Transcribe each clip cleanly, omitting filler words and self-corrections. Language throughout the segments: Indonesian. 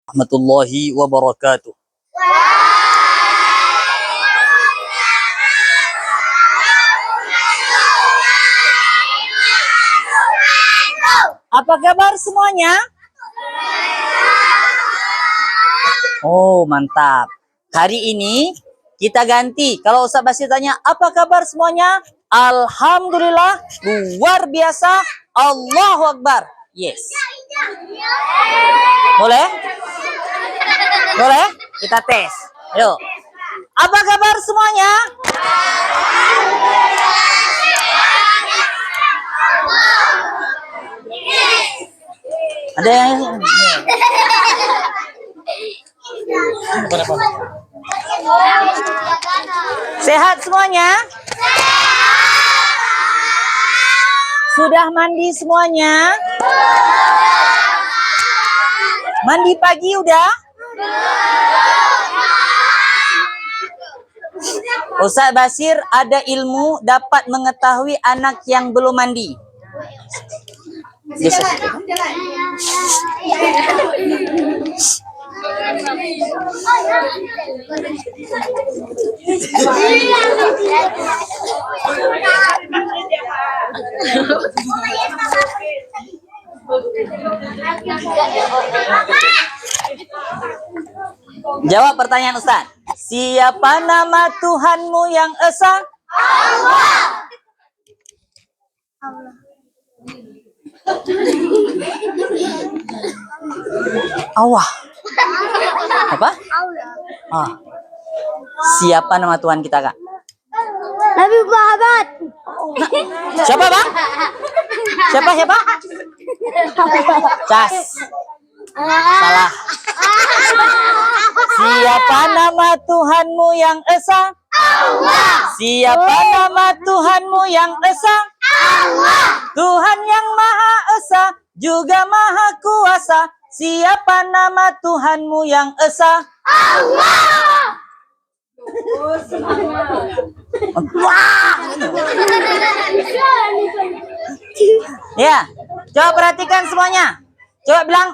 Warahmatullahi wabarakatuh. Apa kabar semuanya? Oh, mantap. Hari ini kita ganti. Kalau Ustaz Basir tanya, apa kabar semuanya? Alhamdulillah, luar biasa. Allahu Akbar. Yes. Boleh? Boleh? Kita tes. Yuk. Apa kabar semuanya? Ada yang sehat semuanya? Sudah mandi semuanya? Mandi pagi udah? Ustaz Basir ada ilmu dapat mengetahui anak yang belum mandi. Yes. Jawab pertanyaan Ustaz. Siapa nama Tuhanmu yang esa? Allah. Allah. Apa? Allah. Ah. Siapa nama Tuhan kita, Kak? Nabi Muhammad. Siapa, Bang? Siapa? Cas. Salah. Siapa nama Tuhanmu yang esa? Allah. Siapa nama Tuhanmu yang esa? Allah. Tuhan yang Maha Esa juga Maha Kuasa. Siapa nama Tuhanmu yang esa? Allah. Ya, coba perhatikan semuanya. Coba bilang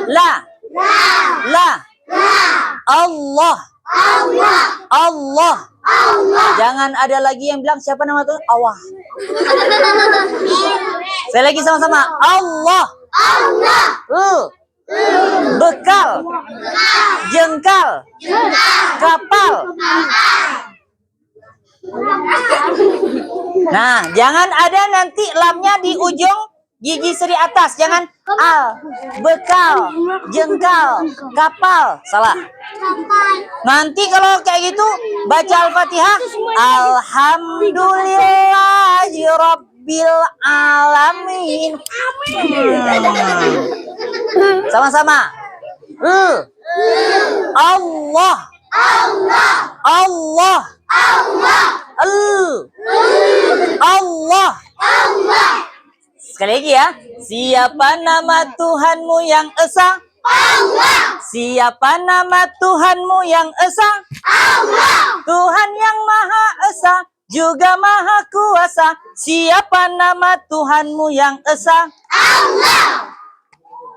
la Allah. Jangan ada lagi yang bilang siapa nama Tuhan? Allah. Saya lagi sama-sama. Allah. Bekal, jengkal, kapal. Nah, jangan ada nanti lamnya di ujung gigi seri atas. Jangan al, bekal, jengkal, kapal. Salah. Nanti kalau kayak gitu baca Al-Fatihah, Alhamdulillahi Rabbil Alamin. Sama-sama. Allah. Allah. Sekali lagi ya. Siapa nama Tuhanmu yang esa? Allah. Siapa nama Tuhanmu yang esa? Allah. Tuhan yang Maha Esa juga Maha Kuasa. Siapa nama Tuhanmu yang esa? Allah.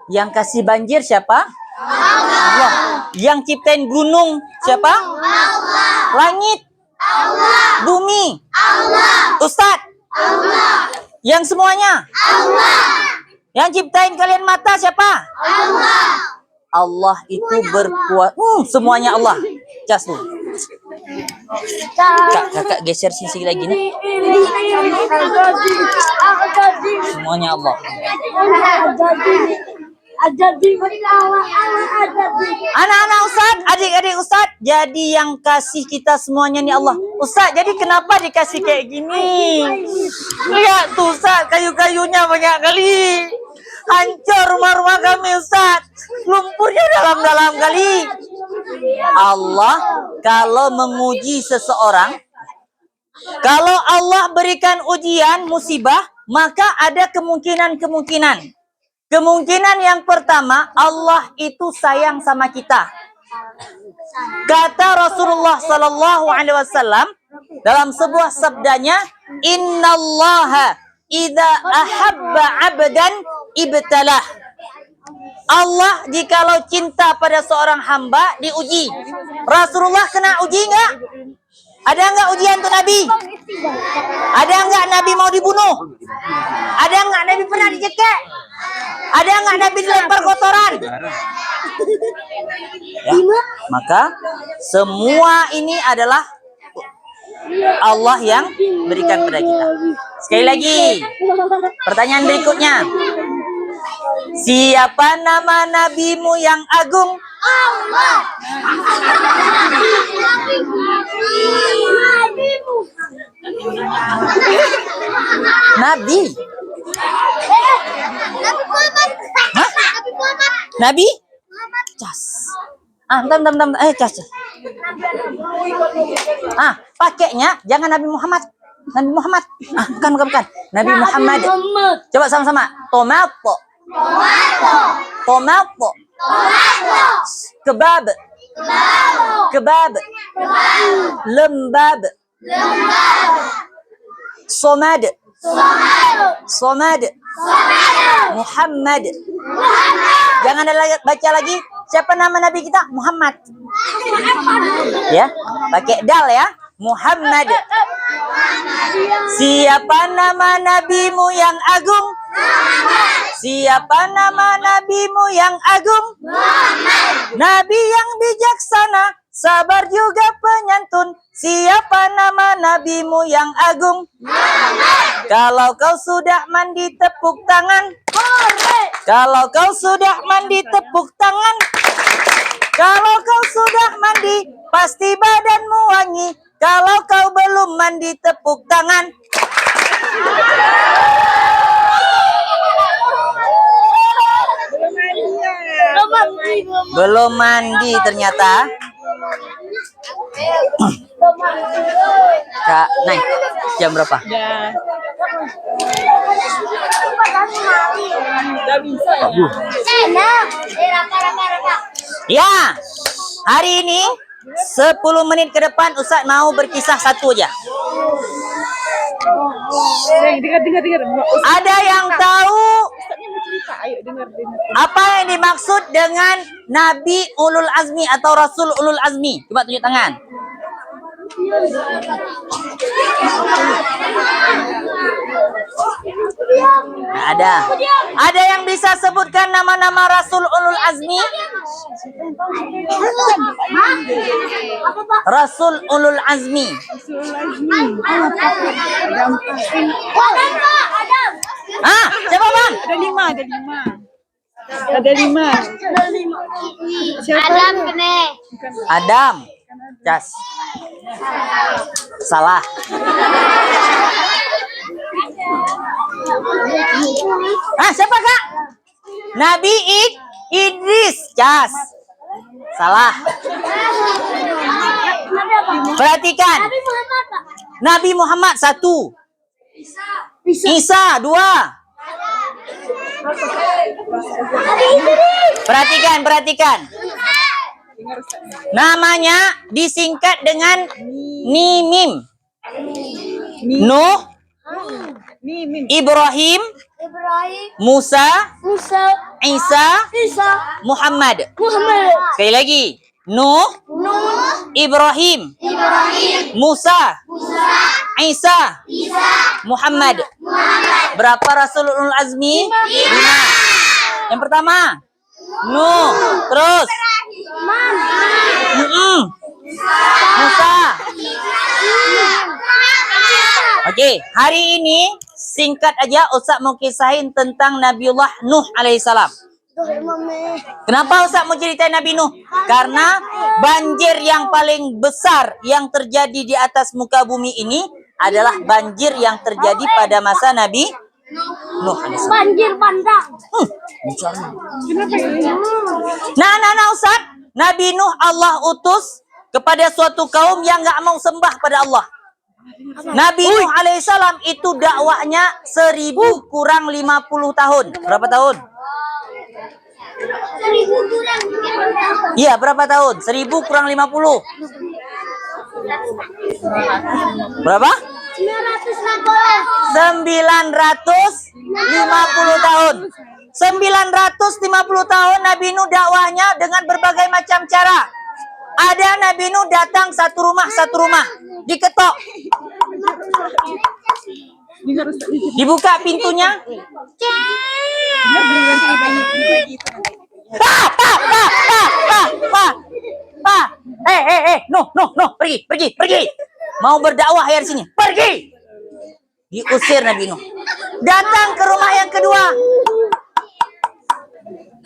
Yang kasih banjir siapa? Allah. Yang ciptain gunung siapa? Allah. Langit? Allah. Bumi? Allah. Ustadz? Allah. Yang semuanya? Allah. Yang ciptain kalian mata siapa? Allah. Allah itu berkuasa. Semuanya Allah. Cas tuh. Kakak geser sisi lagi nih. Semuanya Allah. Anak-anak Ustaz, adik-adik Ustaz, jadi yang kasih kita semuanya nih Allah. Ustaz, jadi kenapa dikasih kayak gini? Lihat tuh Ustaz, kayu-kayunya banyak kali. Hancur rumah-rumah kami Ustaz. Lumpurnya dalam-dalam kali. Allah kalau menguji seseorang, kalau Allah berikan ujian, musibah, maka ada kemungkinan-kemungkinan. Kemungkinan yang pertama, Allah itu sayang sama kita. Kata Rasulullah Sallallahu Alaihi Wasallam dalam sebuah sabdanya, Innallaha idza ahabba abdan ibtalah. Allah jikalau cinta pada seorang hamba diuji. Rasulullah kena uji enggak? Ada enggak ujian untuk Nabi? Ada enggak Nabi mau dibunuh? Ada enggak Nabi pernah dicekek? Ada enggak Nabi dilempar kotoran? Ya, maka semua ini adalah Allah yang berikan pada kita. Sekali lagi, pertanyaan berikutnya. Siapa nama nabimu yang agung? Allah. Nabi. Hah? Nabi? Cas. Bentar. Cas. Pakainya jangan Nabi Muhammad. Nabi Muhammad. Bukan. Nabi Muhammad. Coba sama-sama. Tomato. Kebab. Lembab. Somad. Muhammad. Jangan ada baca lagi. Siapa nama Nabi kita? Muhammad. Ya, pakai dal ya. Muhammad. Siapa nama nabimu yang agung? Siapa nama nabimu yang agung? Nabi yang bijaksana, sabar juga penyantun. Siapa nama nabimu yang agung? Kalau kau sudah mandi tepuk tangan. Kalau kau sudah mandi tepuk tangan. Kalau kau sudah mandi pasti badanmu wangi. Kalau kau belum mandi tepuk tangan. Belum mandi ternyata. Kak, naik. Jam berapa? Ya, hari ini 10 menit ke depan Ustaz mau berkisah satu aja. Dengar. Ada yang tahu apa yang dimaksud dengan Nabi Ulul Azmi atau Rasul Ulul Azmi? Coba tunjuk tangan. Nah, ada yang bisa sebutkan nama-nama Rasul Ulul Azmi? Rasul Ulul Azmi. Siapa bang? Ada lima. Siapa? Adam. Jas. Salah. Siapa kak? Nabi Idris. Jas. Salah. Perhatikan. Nabi Muhammad 1. Isa 2. Perhatikan. Namanya disingkat dengan Mim. Nuh, Ibrahim, Musa, Isa, Muhammad. Sekali lagi. Nuh, Ibrahim, Musa, Isa, Muhammad. Berapa Rasulul Azmi? 5. Yang pertama Nuh, terus Musa. Oke, hari ini singkat aja Ustaz mau kisahin tentang Nabiullah Nuh alaihissalam. Kenapa Ustaz mau ceritain Nabi Nuh? Karena banjir yang paling besar yang terjadi di atas muka bumi ini adalah banjir yang terjadi pada masa Nabi Nuh alaihissalam. Banjir bandang. Nah Ustaz, Nabi Nuh Allah utus kepada suatu kaum yang gak mau sembah pada Allah. Nabi Nuh alaihissalam itu dakwahnya 1000 kurang 50 tahun. Berapa tahun? 1000 kurang. Iya, berapa tahun? 1000 kurang 50. Berapa? 950. 950 tahun. 950 tahun Nabi Nuh dakwahnya dengan berbagai macam cara. Ada Nabi Nuh datang satu rumah, diketok. Dibuka pintunya. Nuh, pergi. Mau berdakwah ya di sini. Pergi. Diusir Nabi Nuh. Datang ke rumah yang kedua.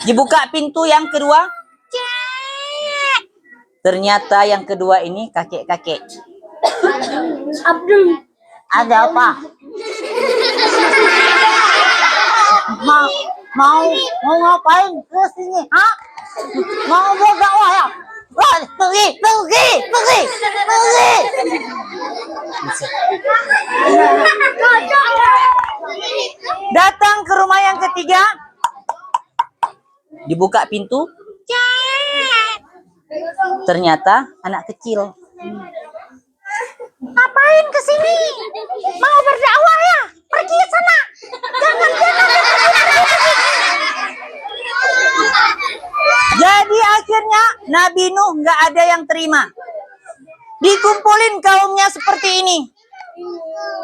Dibuka pintu yang kedua. Ternyata yang kedua ini kakek-kakek. Abdul. Ada apa? Mau ngapain ke sini? Hah? Mau berdakwah ya? Wah, pergi. Datang ke rumah yang ketiga. Dibuka pintu. Ternyata anak kecil. Ngapain ke sini? Mau berdakwah ya? Pergi ke sana. Jangan. Jadi akhirnya Nabi Nuh nggak ada yang terima. Dikumpulin kaumnya seperti ini.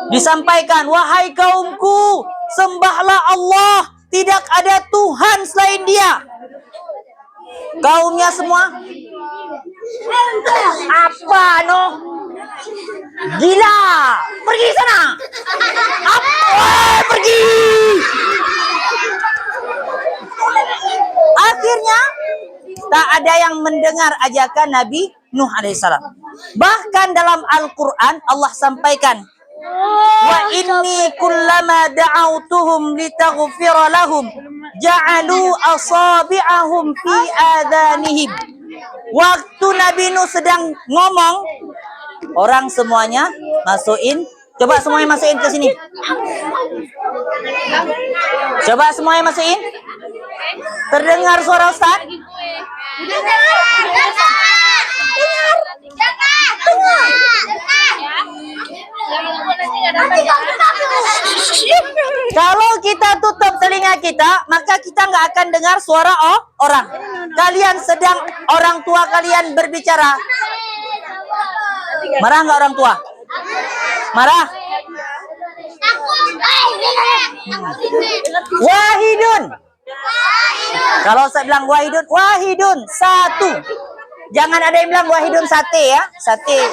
Disampaikan, wahai kaumku, sembahlah Allah. Tidak ada Tuhan selain Dia. Kaumnya semua, apa no? Gila, pergi sana. Apa? Pergi. Akhirnya tak ada yang mendengar ajakan Nabi Nuh alaihissalam. Bahkan dalam Al-Quran Allah sampaikan, wa inni kullama da'autuhum litaghfira lahum ja'alu asabi'ahum fi adhanihim. Waktu Nabi Nuh sedang ngomong, orang semuanya masukin. Coba semuanya masukin ke sini. Coba semuanya masukin. Terdengar suara Ustaz? Kalau kita tutup telinga kita, maka kita nggak akan dengar suara orang. Kalian sedang orang tua kalian berbicara. Marah nggak orang tua? Marah? Wahidun. Kalau saya bilang wahidun satu. Jangan ada yang bilang wahidun sate ya. Sate.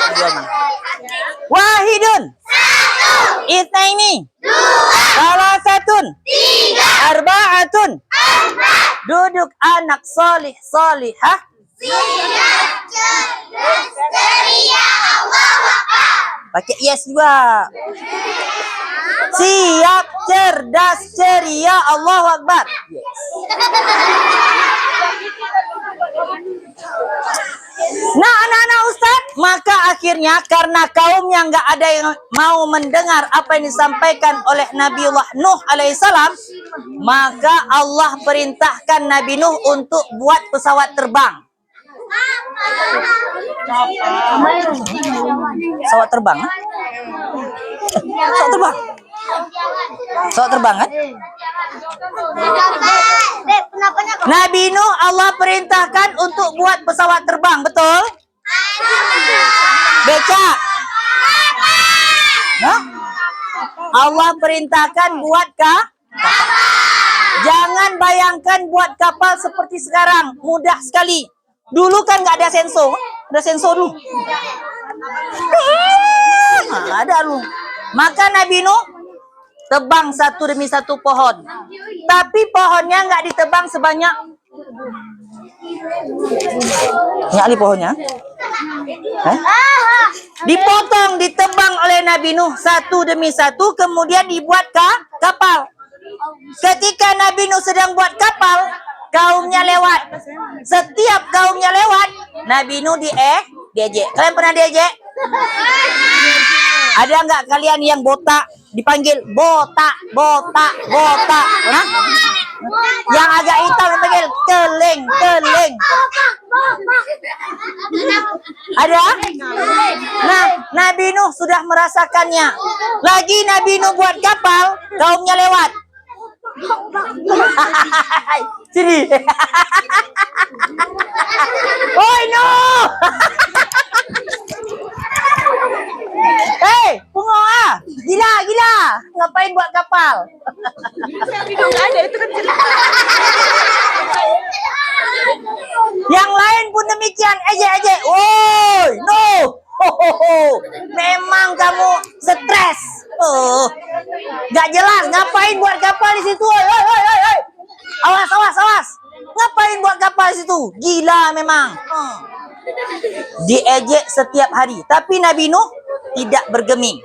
Wahidun. Itsnaini. Salasatun. Arba'atun. Duduk anak solih solihah. Pakai yes juga. Siap, cerdas, ceria, Allahu Akbar. Yes. Nah, anak-anak Ustaz, maka akhirnya karena kaumnya nggak ada yang mau mendengar apa yang disampaikan oleh Nabiullah Nuh alaihissalam, maka Allah perintahkan Nabi Nuh untuk buat pesawat terbang. Pesawat terbang? Pesawat terbang? Pesawat terbang kan? Nabi Nuh Allah perintahkan untuk buat pesawat terbang, betul? Beca? Nah? Allah perintahkan buat jangan bayangkan buat kapal seperti sekarang, mudah sekali. Dulu kan nggak ada sensor, ada sensor dulu. Ada lu. Maka Nabi Nuh tebang satu demi satu pohon. Tapi pohonnya nggak ditebang sebanyak. Nggak pohonnya? Dipotong, ditebang oleh Nabi Nuh satu demi satu, kemudian dibuat kapal. Ketika Nabi Nuh sedang buat kapal, kaumnya lewat. Setiap kaumnya lewat, Nabi Nuh diejek. Kalian pernah diejek? Ada nggak kalian yang botak dipanggil botak? Hah? Yang agak hitam dipanggil keleng. Ada? Nah, Nabi Nuh sudah merasakannya. Lagi Nabi Nuh buat kapal, kaumnya lewat. Sini. Oi, no. Hei, Pungo ah. Gila, gila. Ngapain buat kapal? Hidung ada itu kan cerita. Yang lain pun demikian. Ejek. Woi, no. Memang kamu stres. Gak jelas. Ngapain buat kapal di situ? Oi. Awas. Ngapain buat kapal di situ? Gila memang. Diejek setiap hari. Tapi Nabi Nuh tidak bergeming.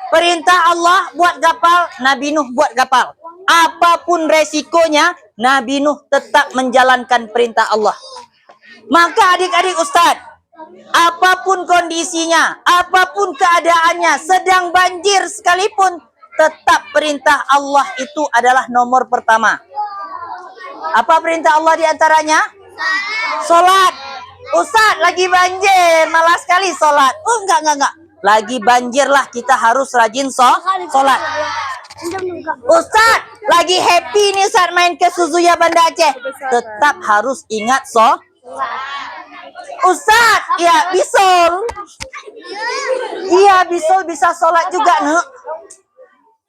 Perintah Allah buat kapal, Nabi Nuh buat kapal. Apapun resikonya, Nabi Nuh tetap menjalankan perintah Allah. Maka adik-adik Ustadz, apapun kondisinya, apapun keadaannya, sedang banjir sekalipun, tetap perintah Allah itu adalah nomor pertama. Apa perintah Allah diantaranya? Sholat. Ustadz, lagi banjir, malas sekali sholat. Oh, enggak. Lagi banjir lah, kita harus rajin sholat. Ustadz, lagi happy nih saat main ke Suzuya Banda Aceh. Tetap harus ingat sholat. Ustadz, ya bisul. Iya, bisul bisa sholat juga, Nuk.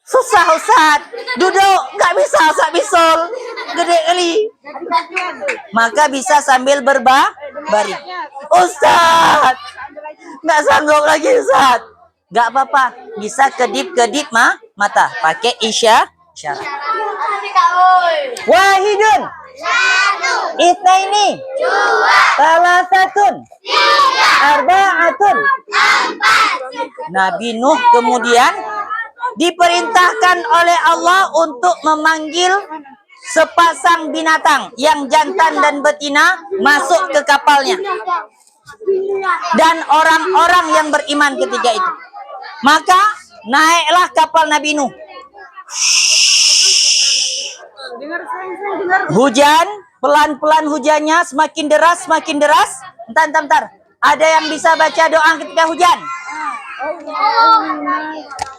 Susah Ustadz, duduk nggak bisa Ustadz bisul, gede kali. Maka bisa sambil berbaring. Ustadz, nggak sanggup lagi Ustadz. Nggak apa-apa, bisa kedip-kedip mata, pakai isyarat. Wahidun, Itsnaini, Salasatun, Arba'atun. Nabi Nuh kemudian diperintahkan oleh Allah untuk memanggil sepasang binatang yang jantan dan betina masuk ke kapalnya. Dan orang-orang yang beriman ketika itu. Maka naiklah kapal Nabi Nuh. Hujan, pelan-pelan hujannya, semakin deras. Bentar. Ada yang bisa baca doa ketika hujan?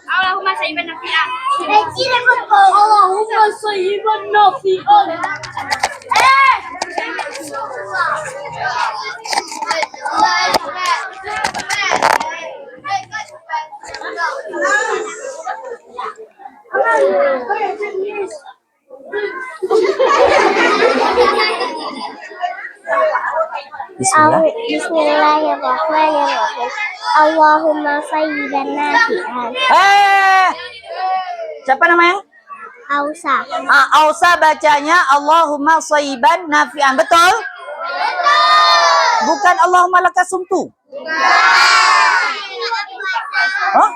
Allahumma sayyiban nafi'an. Allahumma sayyiban nafi'an. Bismillah. Bismillahirrahmanirrahim. Allahumma sayyiban nafi'an. Siapa namanya? Ausa. Ausa bacanya Allahumma shayyiban nafi'an. Betul? Bukan Allahumma lakasumtu. Hah?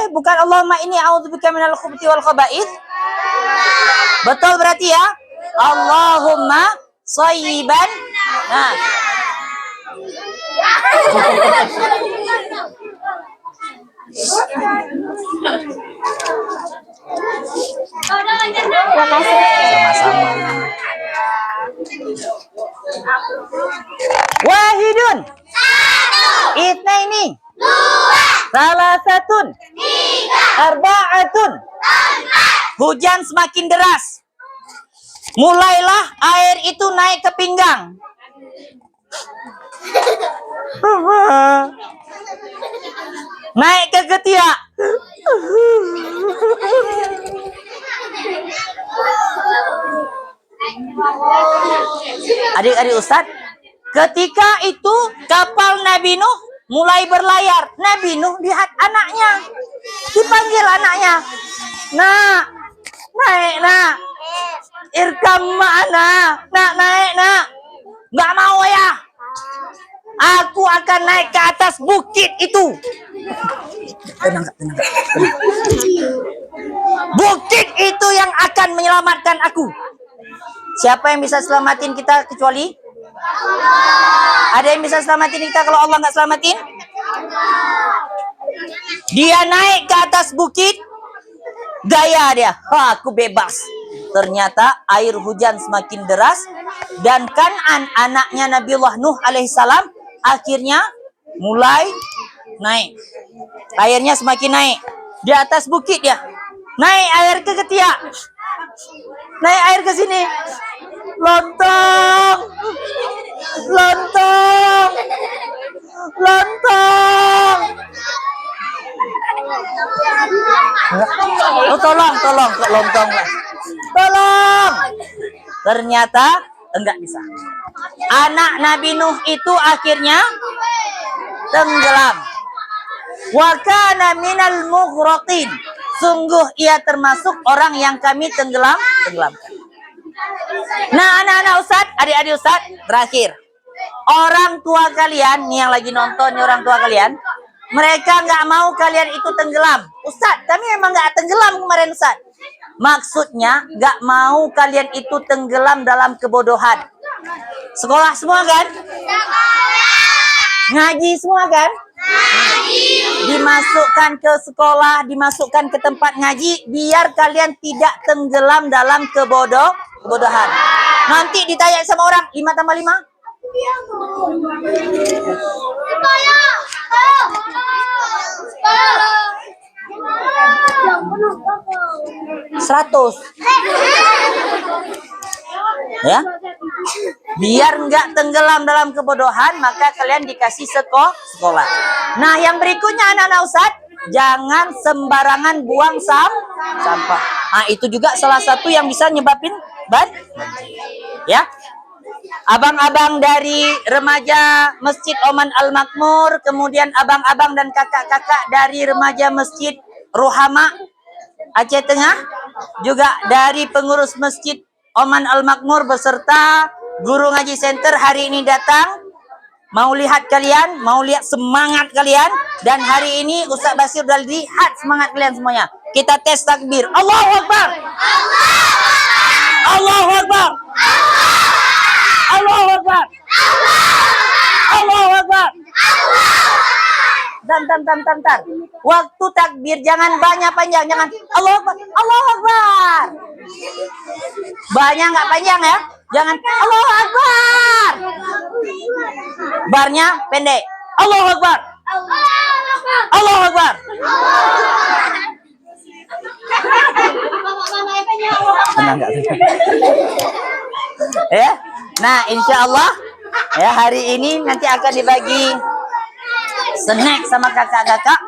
Bukan Allahumma inni a'udzubika minal khubuthi wal khaba'ith. Betul berarti ya? Allahumma shayyiban Terima kasih. Sama-sama. Wahidun. Itsnaini. Salasatun. Arba'atun. Hujan semakin deras. Mulailah air itu naik ke pinggang. Naik ke ketiak. Adik-adik Ustadz, ketika itu kapal Nabi Nuh mulai berlayar. Nabi Nuh lihat anaknya, dipanggil anaknya. Nak, naik nak, irkam ma'ana, nak naik nak. Nggak mau ya, aku akan naik ke atas bukit itu. Tenang. Bukit itu yang akan menyelamatkan aku. Siapa yang bisa selamatin kita kecuali? Ada yang bisa selamatin kita kalau Allah nggak selamatin? Dia naik ke atas bukit, gaya dia, aku bebas. Ternyata air hujan semakin deras dan Kan'an anaknya Nabiullah Nuh alaihissalam akhirnya mulai naik. Airnya semakin naik. Di atas bukit ya. Naik air ke ketiak. Naik air ke sini. Lontong. Lontong. Lontong. Oh, tolong kok lontong. Tolong. Ternyata enggak bisa. Anak Nabi Nuh itu akhirnya tenggelam. Wa kana minal mughraqin. Sungguh ia termasuk orang yang kami tenggelamkan. Nah, anak-anak Ustadz, adik-adik Ustadz, terakhir. Orang tua kalian, nih yang lagi nonton, nih orang tua kalian, mereka nggak mau kalian itu tenggelam. Ustadz, kami emang nggak tenggelam kemarin Ustadz. Maksudnya nggak mau kalian itu tenggelam dalam kebodohan. Sekolah semua kan? Ngaji semua kan? Dimasukkan ke sekolah, dimasukkan ke tempat ngaji, biar kalian tidak tenggelam dalam kebodohan. Nanti ditanya sama orang, 5 tambah 5? 100. Ya, biar nggak tenggelam dalam kebodohan, maka kalian dikasih sekolah. Nah, yang berikutnya anak-anak Ustadz, jangan sembarangan buang sampah. Nah, itu juga salah satu yang bisa nyebabin banjir. Ya, abang-abang dari remaja Masjid Oman Al-Makmur, kemudian abang-abang dan kakak-kakak dari remaja Masjid Rohama Aceh Tengah, juga dari pengurus Masjid Oman Al-Makmur beserta guru ngaji center hari ini datang, mau lihat kalian, mau lihat semangat kalian, dan hari ini Ustaz Basir udah lihat semangat kalian semuanya. Kita tes takbir. Allahu Akbar. Allahu Akbar. Allahu Akbar. Allahu Akbar. Bentar. Waktu takbir jangan banyak panjang, jangan Allahu Akbar. Allahu Akbar. Banyak nggak panjang ya? Jangan Allahu Akbar. Barnya pendek. Allahu Akbar. Allahu Akbar. Tenang nggak? Ya. Nah, insya Allah ya hari ini nanti akan dibagi snack sama kakak-kakak.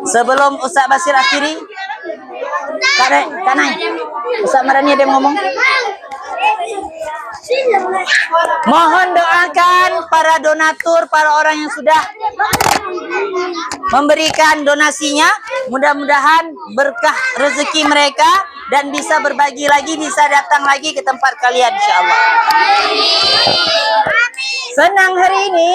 Sebelum Ustaz Basir akhiri, Kak Nay, Ustaz Marani ada yang ngomong. Mohon doakan para donatur, para orang yang sudah memberikan donasinya. Mudah-mudahan berkah rezeki mereka dan bisa berbagi lagi, bisa datang lagi ke tempat kalian insya Allah. Senang hari ini